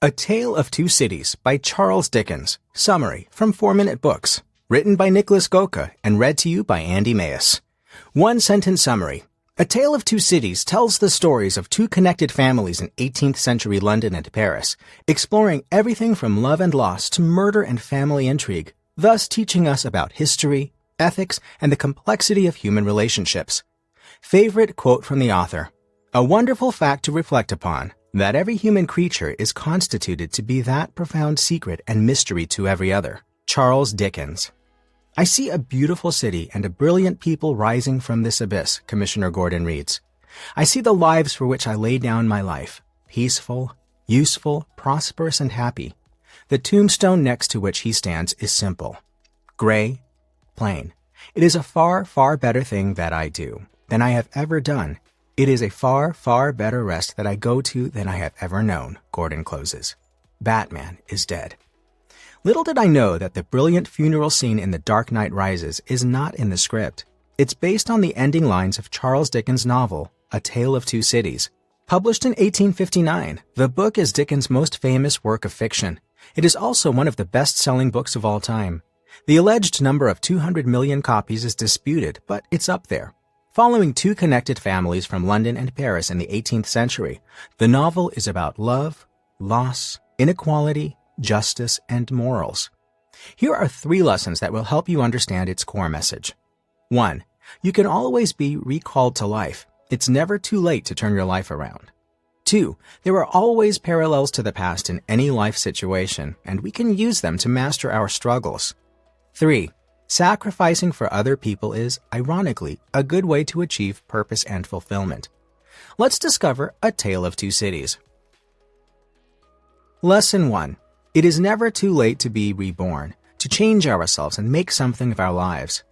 A Tale of Two Cities by Charles Dickens. Summary from 4-Minute Books. Written by Nicholas Goka and read to you by Andy Mayes. One-sentence summary. A Tale of Two Cities tells the stories of two connected families in 18th century London and Paris, exploring everything from love and loss to murder and family intrigue, thus teaching us about history, ethics, and the complexity of human relationships. Favorite quote from the author. A wonderful fact to reflect upon, that every human creature is constituted to be that profound secret and mystery to every other. Charles Dickens. I see a beautiful city and a brilliant people rising from this abyss, Commissioner Gordon reads. I see the lives for which I lay down my life, peaceful, useful, prosperous, and happy. The tombstone next to which he stands is simple, gray, plain. It is a far, far better thing that I do than I have ever done. It is a far, far better rest that I go to than I have ever known, Gordon closes. Batman is dead. Little did I know that the brilliant funeral scene in The Dark Knight Rises is not in the script. It's based on the ending lines of Charles Dickens' novel, A Tale of Two Cities. Published in 1859, the book is Dickens' most famous work of fiction. It is also one of the best-selling books of all time. The alleged number of 200 million copies is disputed, but it's up there. Following two connected families from London and Paris in the 18th century, the novel is about love, loss, inequality, justice, and morals. Here are 3 lessons that will help you understand its core message. 1. You can always be recalled to life. It's never too late to turn your life around. 2. There are always parallels to the past in any life situation, and we can use them to master our struggles. 3. Sacrificing for other people is, ironically, a good way to achieve purpose and fulfillment. Let's discover A Tale of Two Cities. Lesson 1. It is never too late to be reborn, to change ourselves and make something of our lives.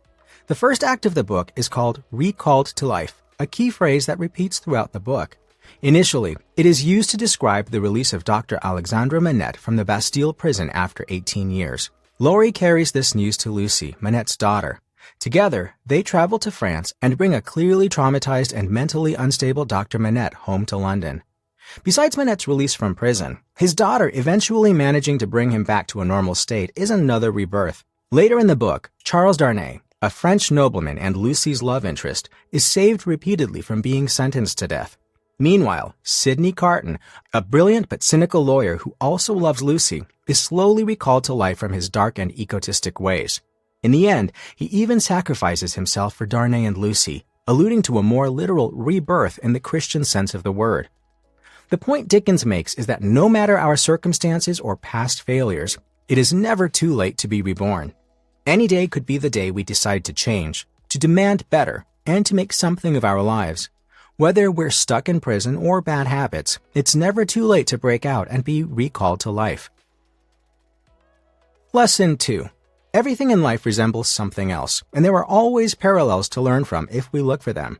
The first act of the book is called Recalled to Life, a key phrase that repeats throughout the book. Initially, it is used to describe the release of Dr. Alexandre Manette from the Bastille prison after 18 years. Laurie carries this news to Lucy, Manette's daughter. Together, they travel to France and bring a clearly traumatized and mentally unstable Dr. Manette home to London. Besides Manette's release from prison, his daughter eventually managing to bring him back to a normal state is another rebirth. Later in the book, Charles Darnay, a French nobleman and Lucy's love interest, is saved repeatedly from being sentenced to death. Meanwhile, Sidney Carton, a brilliant but cynical lawyer who also loves Lucy, is slowly recalled to life from his dark and egotistic ways. In the end, he even sacrifices himself for Darnay and Lucy, alluding to a more literal rebirth in the Christian sense of the word. The point Dickens makes is that no matter our circumstances or past failures, it is never too late to be reborn. Any day could be the day we decide to change, to demand better, and to make something of our lives. Whether we're stuck in prison or bad habits, it's never too late to break out and be recalled to life. Lesson 2. Everything in life resembles something else, and there are always parallels to learn from if we look for them.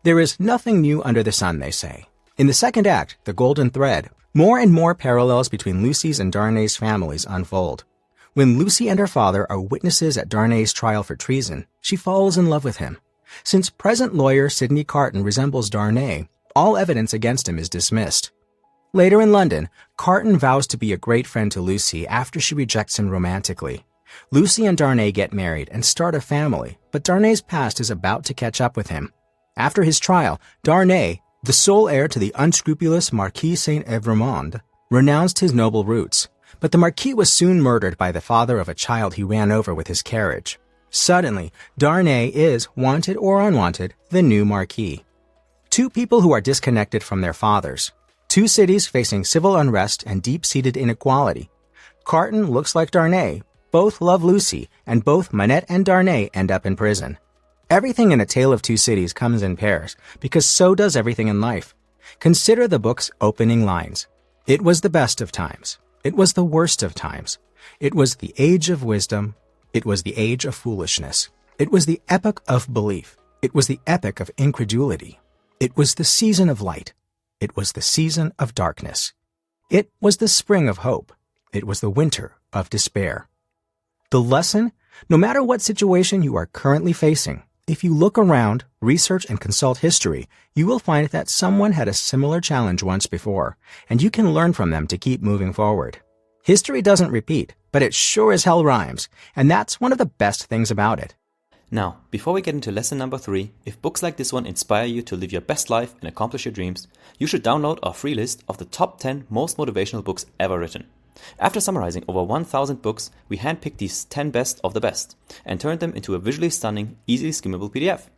There is nothing new under the sun, they say. In the second act, The Golden Thread, more and more parallels between Lucy's and Darnay's families unfold. When Lucy and her father are witnesses at Darnay's trial for treason, she falls in love with him. Since present lawyer Sidney Carton resembles Darnay, all evidence against him is dismissed. Later in London, Carton vows to be a great friend to Lucy after she rejects him romantically. Lucy and Darnay get married and start a family, but Darnay's past is about to catch up with him. After his trial, Darnay, the sole heir to the unscrupulous Marquis Saint-Evremond, renounced his noble roots, but the Marquis was soon murdered by the father of a child he ran over with his carriage. Suddenly, Darnay is, wanted or unwanted, the new Marquis. Two people who are disconnected from their fathers. Two cities facing civil unrest and deep-seated inequality. Carton looks like Darnay, both love Lucy, and both Manette and Darnay end up in prison. Everything in A Tale of Two Cities comes in pairs, because so does everything in life. Consider the book's opening lines. It was the best of times. It was the worst of times. It was the age of wisdom. It was the age of foolishness. It was the epoch of belief. It was the epoch of incredulity. It was the season of light. It was the season of darkness. It was the spring of hope. It was the winter of despair. The lesson? No matter what situation you are currently facing, If you look around, research, and consult history, you will find that someone had a similar challenge once before, and you can learn from them to keep moving forward. History doesn't repeat, but it sure as hell rhymes, and that's one of the best things about it. Now, before we get into lesson number 3, if books like this one inspire you to live your best life and accomplish your dreams, you should download our free list of the top 10 most motivational books ever written. After summarizing over 1,000 books, we handpicked these 10 best of the best and turned them into a visually stunning, easily skimmable PDF.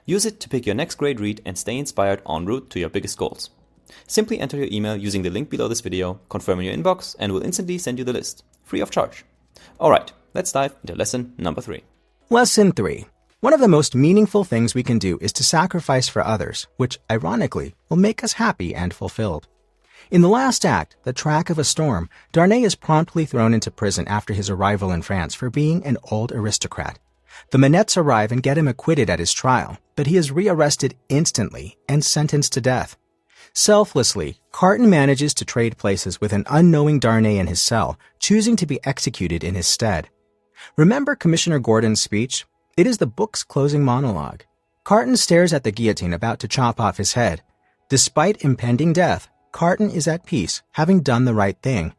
Use it to pick your next great read and stay inspired en route to your biggest goals. Simply enter your email using the link below this video, confirm in your inbox, and we'll instantly send you the list, free of charge. Alright, let's dive into lesson number 3. Lesson 3. One of the most meaningful things we can do is to sacrifice for others, which, ironically, will make us happy and fulfilled. In the last act, The Track of a Storm, Darnay is promptly thrown into prison after his arrival in France for being an old aristocrat. The Manettes arrive and get him acquitted at his trial, but he is rearrested instantly and sentenced to death. Selflessly, Carton manages to trade places with an unknowing Darnay in his cell, choosing to be executed in his stead. Remember Commissioner Gordon's speech? It is the book's closing monologue. Carton stares at the guillotine about to chop off his head. Despite impending death, Carton is at peace, having done the right thing.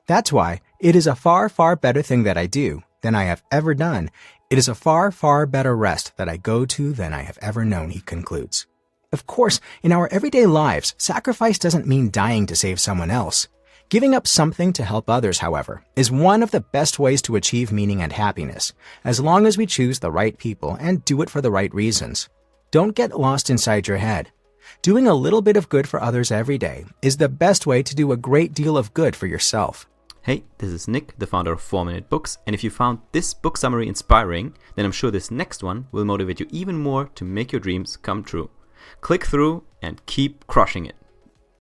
That's why it is a far, far better thing that I do than I have ever done. It is a far, far better rest that I go to than I have ever known, he concludes. Of course, in our everyday lives, sacrifice doesn't mean dying to save someone else. Giving up something to help others, however, is one of the best ways to achieve meaning and happiness, as long as we choose the right people and do it for the right reasons. Don't get lost inside your head. Doing a little bit of good for others every day is the best way to do a great deal of good for yourself. Hey, this is Nick, the founder of 4-Minute Books, and if you found this book summary inspiring, then I'm sure this next one will motivate you even more to make your dreams come true. Click through and keep crushing it.